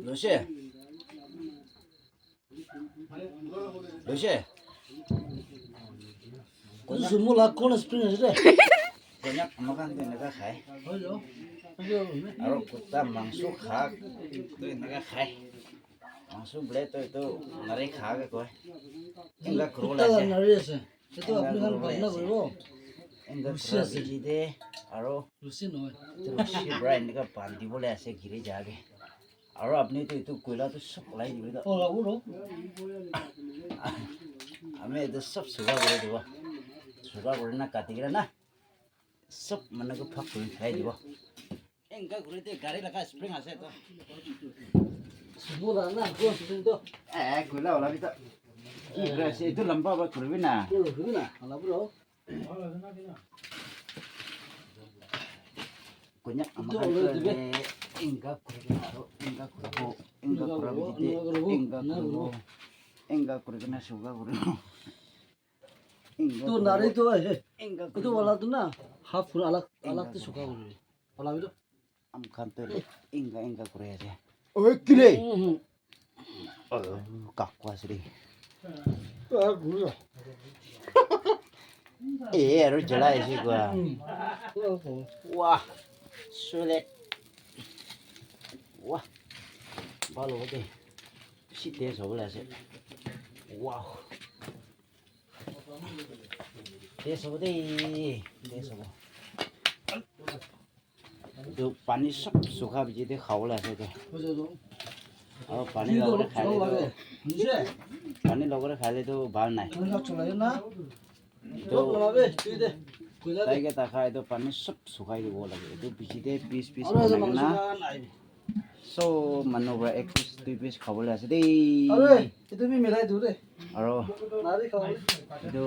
러시아 러시아 그 스몰라 코너 스프링이래. 그냥 아무간 내가 가해 맞아. 아로 कुत्ता मांस खा तो इनका खाए मांस बड़े तो नरे खा के कोई इनका क्रोल कुत्ता ऐसे 나리에서. 또 앞에 한 번나 그리고 इनका क्रोल जी दे आरो 루시 너. रुसी ब्रांड का पांडी बोले ऐसे गिरे जाके आरो अपने तो कोयला तो सब लाई दिए तो 라고로? हमें तो सब सुबह करे दियो सुबह करे ना काटी करे ना सब मन को फक खाई दियो इनका घुरे ते गाड़ी लगा स्प्रिंग आसे तो 스몰라 나 그거 스프링도. कोयला वाला भी तो से तो लंबा बा खुरबी ना 그러나. 라고로. कुन्या अमका इंगा कुरगनारो इंगा कुरबो इंगा कुरबी इंगा कुरगना सुगा कुरबो 또 나리도 해. इंगा 그도 올라도나 하프 알락도 수가 그래. 올라비도. अमखान तो इंगा कुरे जे ओए किरे काकवा सरी 아 그래. ए यार जला ऐसे को वाह सुले वाह बालो होते सीधे सोबला से वाह दे सोबदे दे सोबो तो पानी सब सूखा भी दे खावला से तो 그래도 और पानी लगरे खा ले तो 이제 पानी लगरे खा ले तो बाल नहीं 내가 졸라였나? तो 올라베. 이제. 그래도 ताई के ताखाए तो पानी सब सुखाई दे वो लगे तो पीछे दे पीस 알아서 बनाना 망치가 나이. सो मनोवर एक पीस दो पीस खावला से दे 아래. 이놈이 메라이 두래. और 나리 가오. तो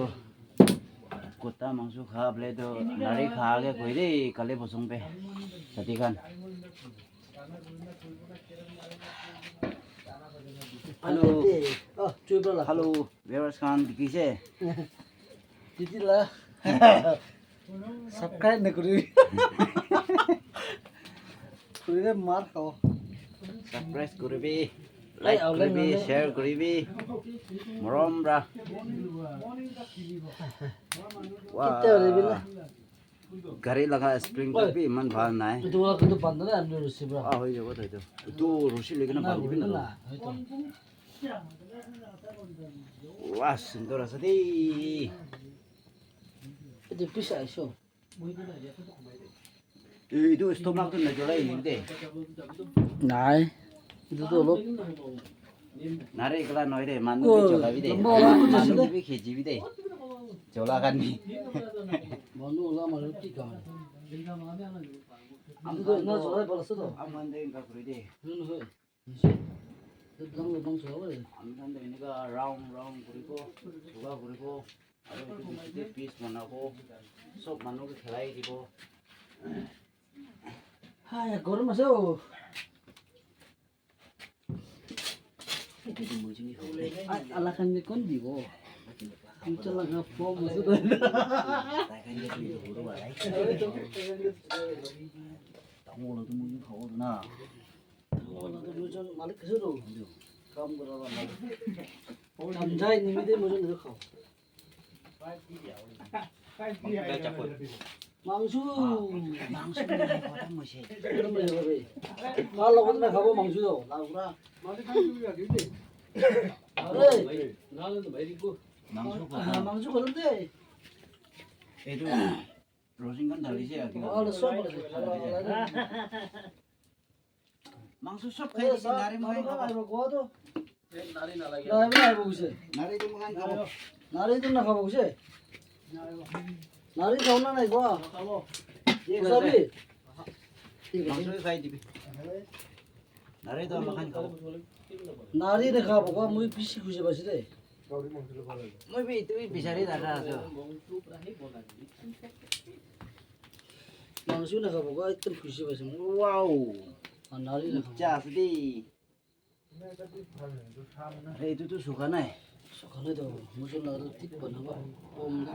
कुत्ता मांस खा ले तो नारी खा के कोई दे कले बसुंग पे सती खान हेलो 어, 줘봐라. हेलो व्यूअर्स खान किसे 디딜라. सबकाय न करी. 그래 말 하고. सरप्राइज करिबी लाइक करिबी शेयर करिबी मरमरा कित्ते 어리빌라. गाड़ी लगा स्प्रिंग तक भी मन भाल ना है 그도 반다네 안 누르시브라. आ हो जाओ तो रोशी लेकिन भाल भी ना वाह सुंदर असदी 이제 비싸이쇼. ये तो स्टोमक तो नजर आई नहीं दे 나이. 이도 로. नारे एकला नय रे मानु 그, भी चला भी दे 넘버라 मानु भी खेजी भी दे चला करनी 뭐노 올라 말을 띠가. 이도 나 저래 벌었어도. अमन दे इनका करी दे 그는 해. 이제. 그런 거 좀 줘봐. अमन दे इनका राउंड करिको सुगा करिको और इसे पीस बनाको सब मानु के खिलाई दिबो 하야 걸으면서. 알라칸네 건디고. 진짜라가 보면서. 당고는 좀 하거든나 오늘도 무슨 말 그대로 काम करावा मालिक समझाई निमित्ते मुझे देखो मांसू मांस नहीं खाता मुझे 그런 거 해봐 배 말 먹었나 가보 망수도 나구나 그래 나는 메리고 मांस को 아 망수 그런데 ये जो रोशिंगन डाली से आके 알아 수업을 मांस सब खाई दी नारे 나리 में 가봐 고아도 나리 나라게. 나리 가봐 보세 नारे तो मगान खाओ 나리 좀 나가 보세 나리 가오나 나 이거 가보. 사비 मांस भी खाई दी नारे तो मगान खाओ 나리 내가 보고 뭐 비시 구제 바시래 मैं भी तो भी बिचारी दादा जो 망수 내가 보고 하여튼 구제 바시 वाओ 아 나리 내가 चास दी अरे तो सुखा ना है সকালে তো মুজন লাগলো ঠিক বানাবো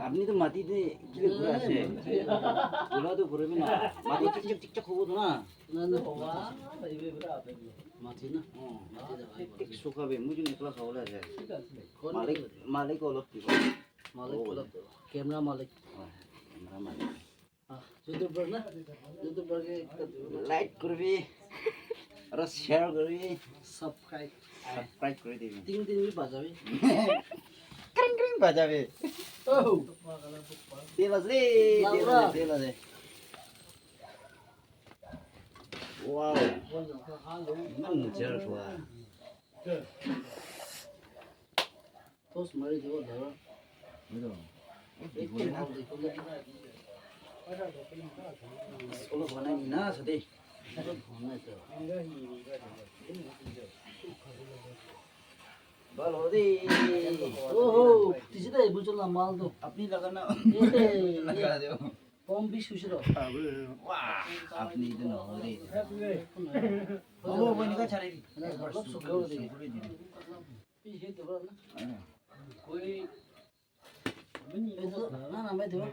আপনি তো মাটিতে কি ঘুরে আসে ওরা তো ঘুরবে না মাটি টিকটক টিকটক হবো তো না না না মাটি না মাটি দে ভাই ঠিক শুকাবে মুজন একলা খাওয়া যায় কোন মালিক মালিক অলপ দিব মালিক ক্যামেরা মালিক আমরা মালিক ইউটিউবার না ইউটিউবার কে লাইক করবি আর শেয়ার করবি সাবস্ক্রাইব সাবস্ক্রাইব করে দিবি তিন তিন বাজাবি ক্রিং ক্রিং বাজাবে ও তেল আছে তেল আছে ওয়াও জের ওয়া তোস মারি দেবো ধরো বুঝো একটু ভালো দেখো ওলো বানাই না সাথে ভালো রে ওহো তিসিদা বুঝলাম মাল তো আপনি লাগানা এই লাগা দেও কম বিশ খুশির वाह আপনি তো না রে ও বনিকা ছাড়ি সব সুখেও দেখি এই হে দেবো না कोई না না मैं देबो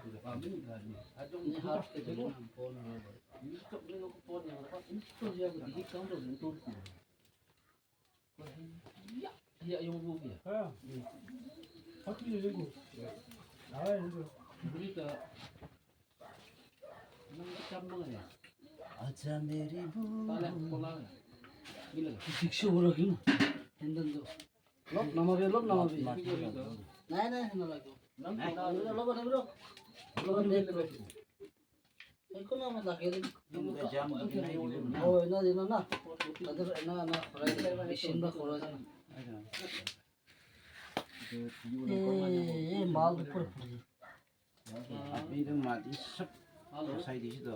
आजम ni हाथ के देबो फोन तो लोग फोन यहाँ पर इनको जो है दिखी कम तो तो या yung bubi हाँ 어떻게 되고 나와야 되죠 그러니까 뭔가 잡는 거야 अच्छा मेरी 빨래 콜라 밀어 픽쇼 보라긴 핸던도 럽 나마베 럽 나마베 나이 나이 핸던 라고 럽 럽 럽 이거 나마 나게 तुमको जाम नहीं 오 나 되나 나 다들 나 거라 신바 거라 에 말도 풀어 আপনি তো মাটি সব সাই দিছি তো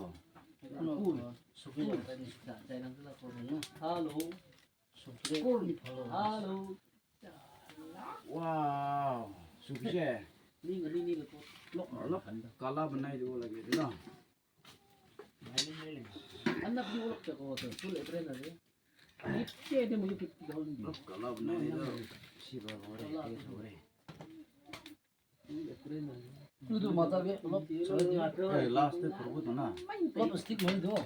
সুখী জাইনাগুলা করবে না 할로 সুখী কোন ভালো 할로 वाओ सुखसे 니가 니가 록 অলপ কালা বনাই দিব লাগে ন 안나 비올록 저거 술 에브레나데 이때 되면 이렇게 나오는데 অলপ কালা বনাই দিব শিবা ঘরে এই সরে 에브레나 তুই মাথাকে অলপ ছড়ে দি এই লাস্টে করব তো না অলপ স্টিক মারি দাও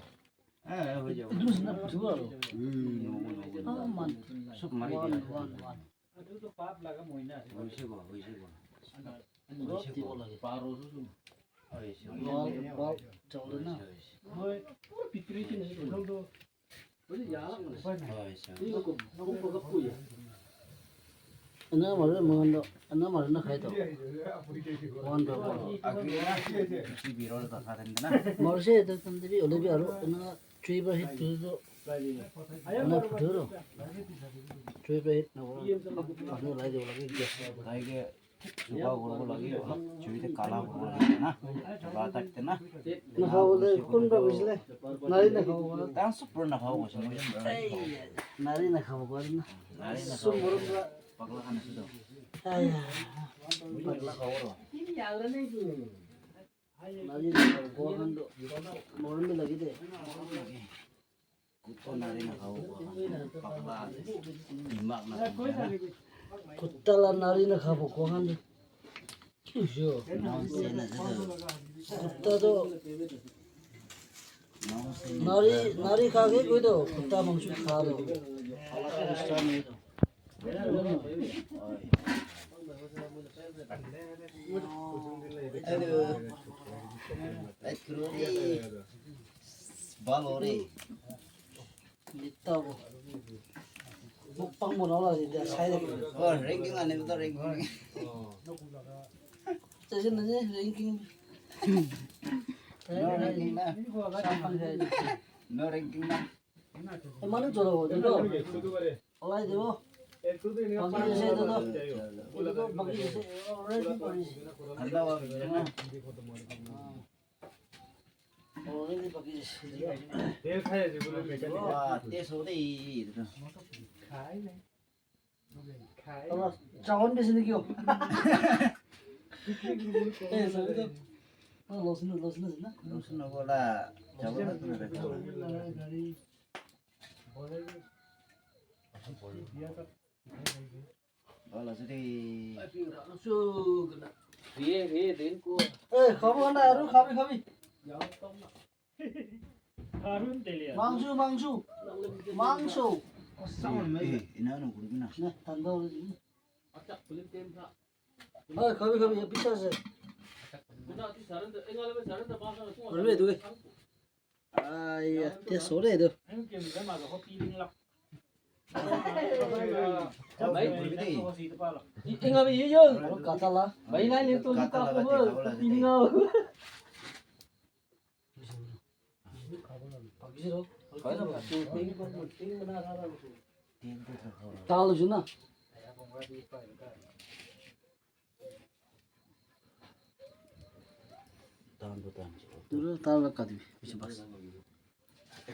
হ্যাঁ হয়ে যাবে ইদুস না দিব আর মান সব মারি ওয়ান দিয়া ওয়ান ওয়ান 아주 밥 나가 모이나 হইছে গো রব দিব লাগে 바로도 좀 হইছে বল বল চলে না 뭐 비트리티는 이 정도 어디 야랑 হইছে 이거 그 너무 갖고야 না মারে মন না মারে না খাই তো ওয়ান বাবা আগে কি বিরল কথা দেন না মারছে তো তন্দবি ওলেবি আর না ট্রিবা হিট তো না ফুটরো ট্রিবা হিট না আপনি লাই দেব লাগে গ্যাস তাইকে সুবা করব লাগে অলপ চুইতে কালা করব লাগে না বা থাকতে না না খাওয়ালে কোনটা বুঝলে নারী না খাওয়া বলে তার সব পুরো না খাওয়া বসে নারী না খাওয়া বলে না নারী না সুম বড় পাগলা খানা শুধু আয়া পাগলা খাওয়া নারী না খাওয়া গোহান্ড মরণ লাগি দে কুত্তা নারী না খাওয়া পাগলা দিমাগ না কুত্তালা নারী না খাবো গোহান্ড কি হইছো ননসেন আছে কুত্তা তো ননসেন নারী নারী খাগে কই দো কুত্তা মাংস খা দো আলাদা স্টার নেই তো balore নিতাবো মুখপাং বনাওলা দিদা সাইডে oh ranking ane to ranking চেছে না যে র্যাঙ্কিং no ranking na সাম্পান খাই no ranking na মানে জড়ো দিলো শুধু করে ওলাই দেব এর শুধু এনে বাকি এসে দাদা বাকি এসে অলরেডি করিস ঠান্ডা wa na অলরেডি বাকি এসে তেল খাইছে বলে mechanic wa te so de খাই না খাই আবার চাওন বেশি নাকি ও এই সব তো লসন না Lusun ko la jabo na tuna bekho গাড়ি বিয়া Kalau jadi Về đến cô. 에 가보 간다 야루 가비 가비 Giáo tông ạ. Harun Delia. 망수 망수 망수 sama ini anu guru gina. 네 단다 오르지 Acak belum tempat. 아 가비 가비 야 비싸서 Kita di sana, enggak lebih sana, tak pasal tu. Boleh tu, ke? 아야 때 소래도 Anh kiếm cái mà có feeling lắm. Baik, gede. Enggak lebih hijau. 바로 까달라 Baik lah itu kita Kata lah, apa? kata lah, Tinggal. 가기 싫어 Tim tu kau. 다 알려주나? Tahun tu tahun. 누르 다 알려까지 미친 봤어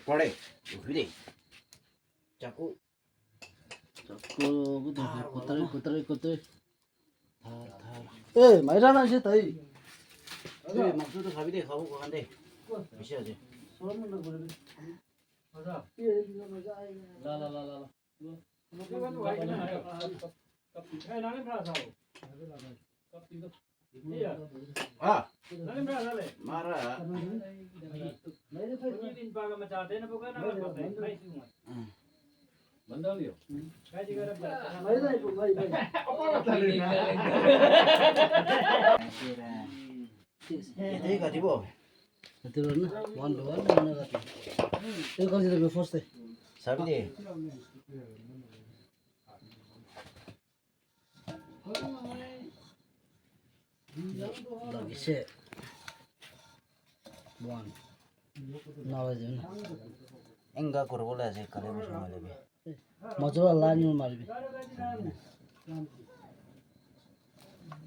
Pole, gede. Caku. 자꾸 그도 꼬따리 Thar thar. 에 마이라나 이제 다이 Eh, maksud tu kami deh, kau bukan deh. Bisa aja. 소름나 그러네 맞아. Lah. Cái vấn đề này cấp cái nó lên ra sao? Cấp tin tức. Iya. Ah, Nó lên ra sao đấy? marah. 나이를 Cái tin ba cái mà trả tiền nó có cái nó có thể phải chứ mà. Bandal yo. Cái gì cái đó. 마이라 이거 마이 Ini kau tibo. 들어나 완도 완도 나가 이거 가지고 몇 퍼스트 Sabi deh. lagi se one 나와지 나 Enggak kurang boleh sih kalau macam lebih. 맞아 라니 말비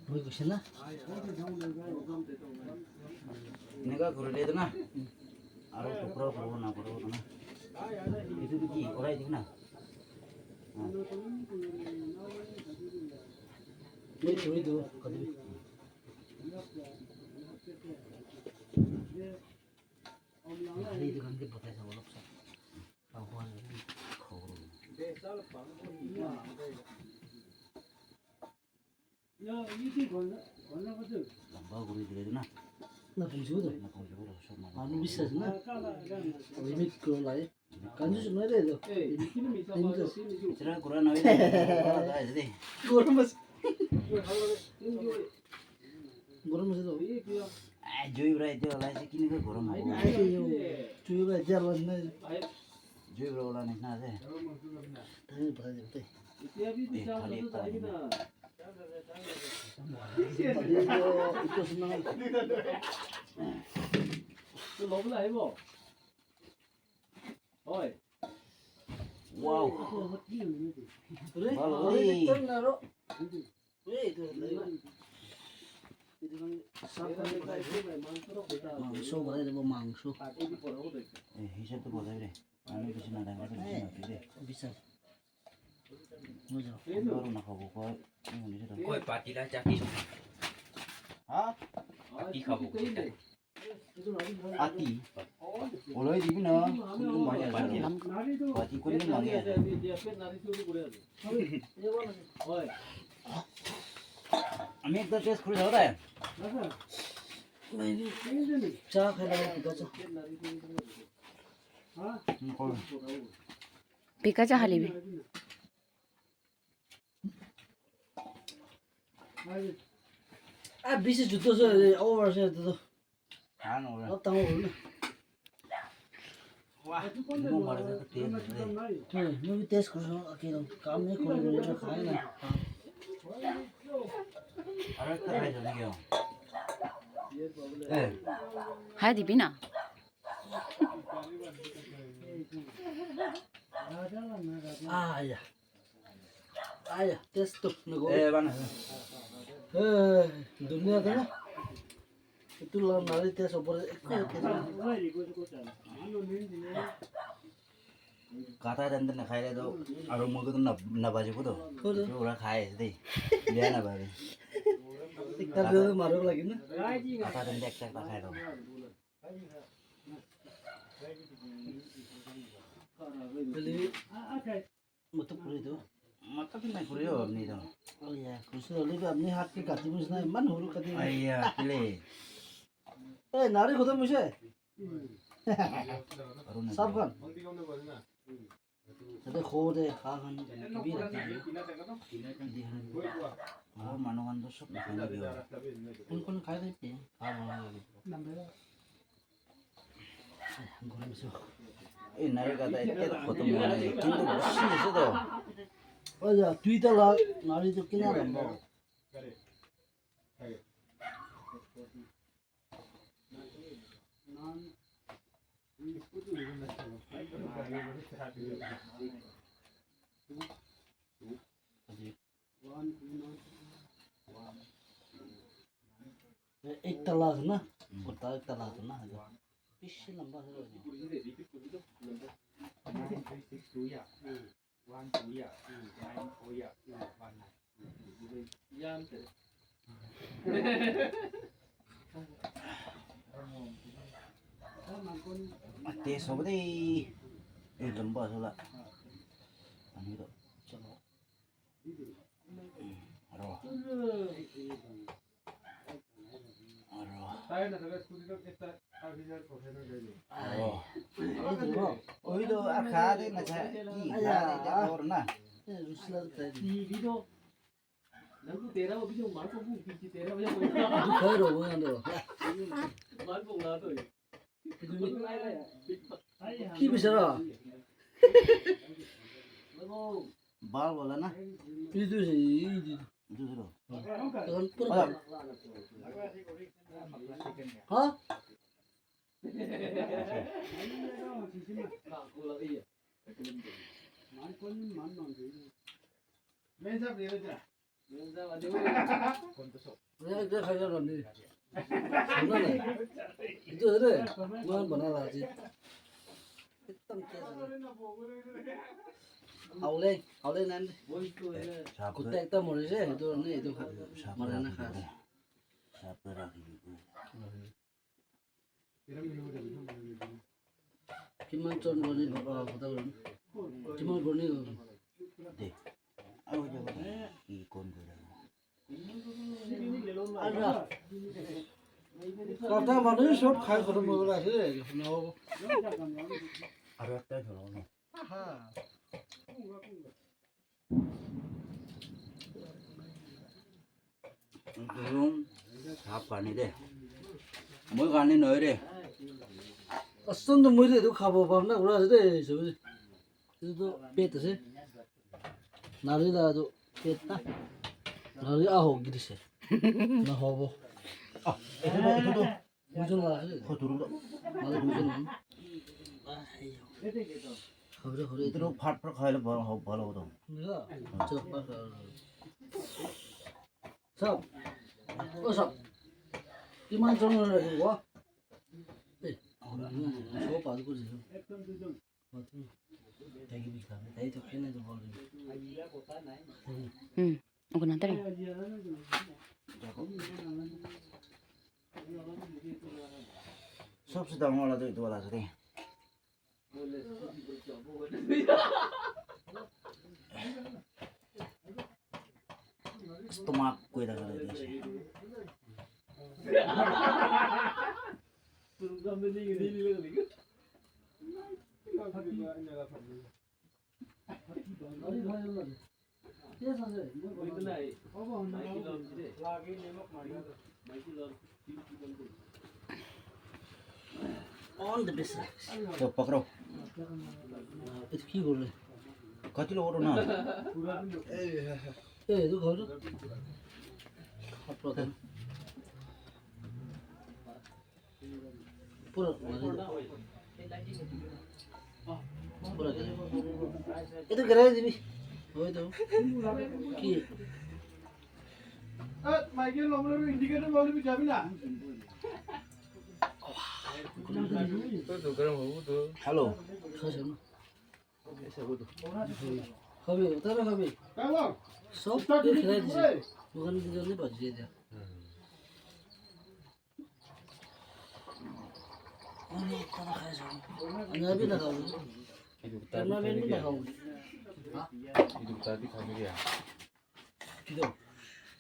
뭐 이거 신나 Ini kan kurang dia tengah. Arus tukar kurang na kurang tengah. Itu biji orang itu na. 왜 저리도 가지 아니 이거 근데 못해서 어렵어 라고 하는 거로 Tambah kurang dia tu na. 나 봉지거든 Nak kau juga dah sama. 안 비싸잖아 이미 그럴라해 간주 좀 해야 돼 Eh, di sini bisa bawa sini juga. Cerah kurang nawi. Ada jadi. 그러면서 Ini juga. 그러면서도 Iya, iya. Joy berai itu lah sih kini kan kurang. 아이요 주유가 잘랐네 Ayo, Joy berai orang ni na sih. 당연히 받아야 돼 itu ya bisa kali satu tadi kita. 이거 순간 Itu lo boleh ibu. Oi, Wow. 그래? 바로 우리 우리. 끝나러 왜 이거 내가 망소 그래 뭐 망소 Hisap tu boleh deh. Anu bisa nada nada bisa nanti deh. 비싸 맞아 Baru nak kau buka. Ini sudah. Oi, patilah caki. Hah? Aki kau buka. Ati. Oleh di mana? Kuntung banyak lagi. Pati kuntung banyak. dia pun nari suruh boleh. Oi, Ami itu tes kurus ada. 자 해라 가자 Kau. 비까지 할리비 아 비스 주도서 오버서 도 Anu orang. 어 땅을 올려 Ini mau ada tu tes. 여기 테스트 그래서 아끼는 감에 걸리는 가이나 Ada tu ada lagi yo. Eh. 하야디 비나 아야 테스트 누구 Eh mana? दुनिया का ना itu lah nari tes oper Kata dan tu nak kaya tu. Arum muka tu nak baju tu. Tu orang kaya sih. Dia nak baju. iktar dulu maruk lagi na Kata dan dek tak kaya tu. beli mutuk beli itu মাথা কি নাই করিও আপনি তো ওয়া খুশি হলে আপনি হাত কি কাটি বুঝ না মান হলো কাটি আইয়া কিলে এ নারী কথা মুছে আরো না সব খান এটা খো দে খা খান কি রাখি ও মানুগান তো সব খাই দিও কোন খাই দিতে খা ভালো গরম সো এই নারী কথা এতে খতম হয় নাই কিন্তু বসি আছে তো ওই যা তুই তো লাগ নারী তো কিনা রাখবো एक तलाक ना कुत्ता एक तलाक ना पीछे लंबा है Ate so đi eh lamba sula ani do चलो aro তাই না তবে স্কুটি তো একটা আভিজার প্রফেসর গেল aro ये देखो oi do akha de na cha ki kha de ja or na ये रुसला तय टीवी तो नंगू तेरा अभी जो मार को बुक की तेरा वजह कोई दुखाई रो वो अंदर मार को ना तो की बिचारा bal wala na itu sih itu do kan pura हाँ মেন সাহেব রে যা मैं इधर खाई जा रहा नहीं सुना नहीं itu ada मैं बना रहा जी एकदम आउले nanti sabar कुत्ता एकदम मरे sih itu sabar mana khas sabar lagi kiman con goni bapak kota goni kiman goni de ayo jago ki kon go ada kata mana সব খাই খতম হয়ে গেল আছে না aro ekta dholo no Dung sap gani de moi gani noi re অসন্ত মরে তো খাবো পাব না ওরা আছে সব itu তো পেট আছে নারী দা তো পেট না নারী আহো গিরিছে না হবো itu do বুঝুন না আছে khoturu do নালে বুঝুন না খবরে খবরে itu do phat phat khaile bhalo do chop সব ও সব কিমান জন রাখিব এই সব পাস করছিস দেখি বিখাবে তাই তো কেনে তো বল Oke nanti nih. sob sedang ngolah itu wala sini stomak kue dah kalau dia sih নারী ধরে না কেস আছে লাগে নেমক মারিয়া অন দ্য বেস তো pakro এটা কি করলে kati lo oro na এই তো খাও খাও পুরো পুরো এটা গড়াই দিবি ওই তো কি মাইকেল লমরের ইন্ডিকেটর বলবি যাবি না hello খাসে না খাবে তারা খাবে কেমন সব খেলাই দিছে ওখানে দুজনে বাজিয়ে দেয় অনেক তারা খায় সব আমি না খাবো তারা বেন না খাবো Kita di kami ya. Gitu.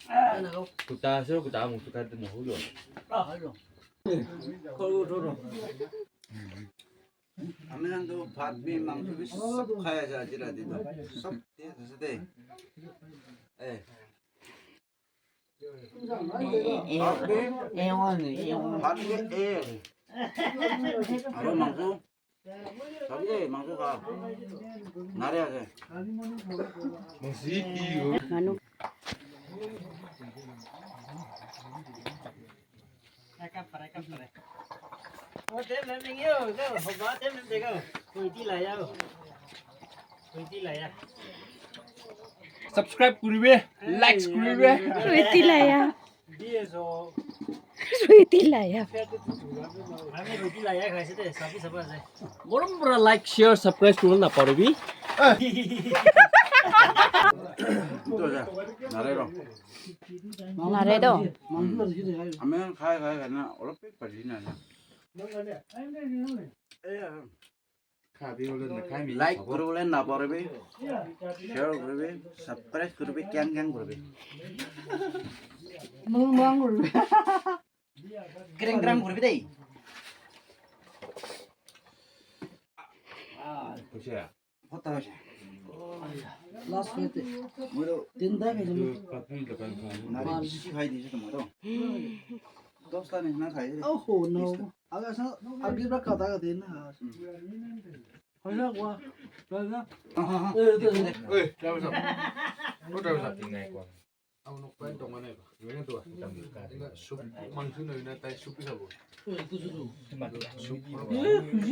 Enak kau. Kita sih kita mau suka itu mau hujan. Ayo. Kalau dorong. 아무래도 밭비 망수비 쏙 가야지 아지라디도 쏙 됐을 때 예. 밭비 에 아버 망수 저기 망수가 나래야 돼 Masih Nganu. subscribe করিবে লাইক করিবে Sweetie laya. দিয়েছো Sweetie laya. গরম পুরা লাইক শেয়ার সাবস্ক্রাইব করুন না পারবি 또자 나래로 Naredo. 망주가 지금 아유. 하면 가야 어렵게 빠지나 kami udah nak kami. Like करबले ना परबे शेयर करबे सब्सक्राइब करबे क्यां क्यां करबे 멍멍을. क्रेंग करबे दे Percaya. होता है 라스트 때. 뭐로 된다 그러면. Itu kami depan kami. 나를 지시 가야 되지 뭐로 도스타는 하나 가야 돼 어호 노. 아가서 아기라 가다가 되나. 하려고 와. 그러나. 예, 네. Oi, dah besar. Oh, dah besar tinggal kau. Aku nak main dong mana? Gimana tu? Tengok sup mangsu ni nak tay sup isa bu. 예, 그저도. Sup. 예, 그지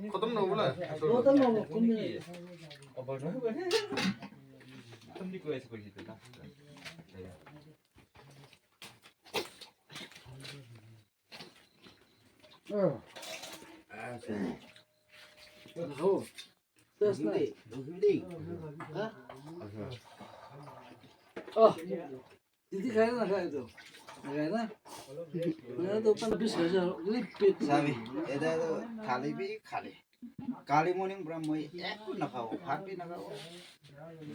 Kau tahu nak bola? 어떤 거 근데 Apa tu? Kami kau esok itu dah. 어. Ah, 어. 됐어. 근데 근데 어. 디디 가야나 가야죠. 가야나. 나도 빨리 비싸서 리핏. साबी एदा खाली भी खाली काली मॉर्निंग ब्रह्म एक ना खाओ भात भी ना खाओ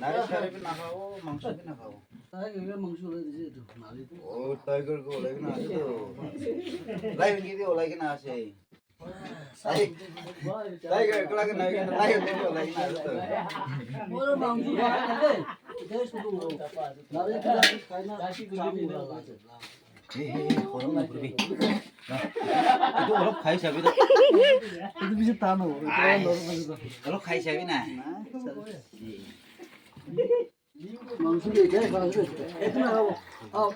नारे सारे भी ना खाओ मांस भी ना खाओ 타이거가 망술을 드지 또 나리. ओ टाइगर को लेकिन आज तो लाइव की भी लेकिन आज है टाइगर को लेकिन लाइव की भी लेकिन आज तो 뭐를 망술 하는데 계속 나리 그냥 가이나 잡고 나가죠. orang nak pergi itu orang kaya siapa itu itu bisa tanah orang kaya siapa nah 망술이 돼 가서 itu 나가고 아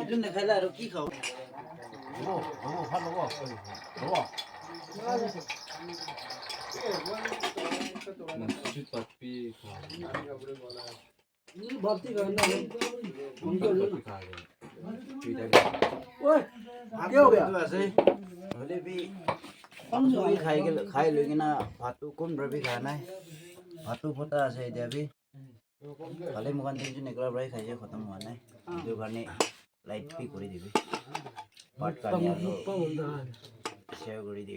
itu nak kaya orang ki kau Masih tapi 이 밥티 가나 Mungkin tapi kaya. Tidak. 왜 क्या हो गया वैसे भले भी मांस भी खाए लेकिन ना भातु कौन भी खाना है भातु पता है इधर भी भले मुकान दिन जो निकला बड़ा खाइए खत्म हुआ है जो करने लाइट भी करी दी पाट का नहीं शेयर करी दी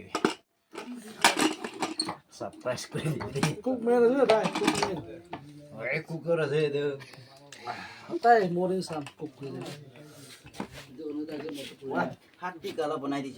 सरप्राइज करी दी 국면을 다 국면 왜 कुकर है इधर ताई मोरिंग सान कुकर जो उन्हें ताकि मत हाथी काला बनाई दी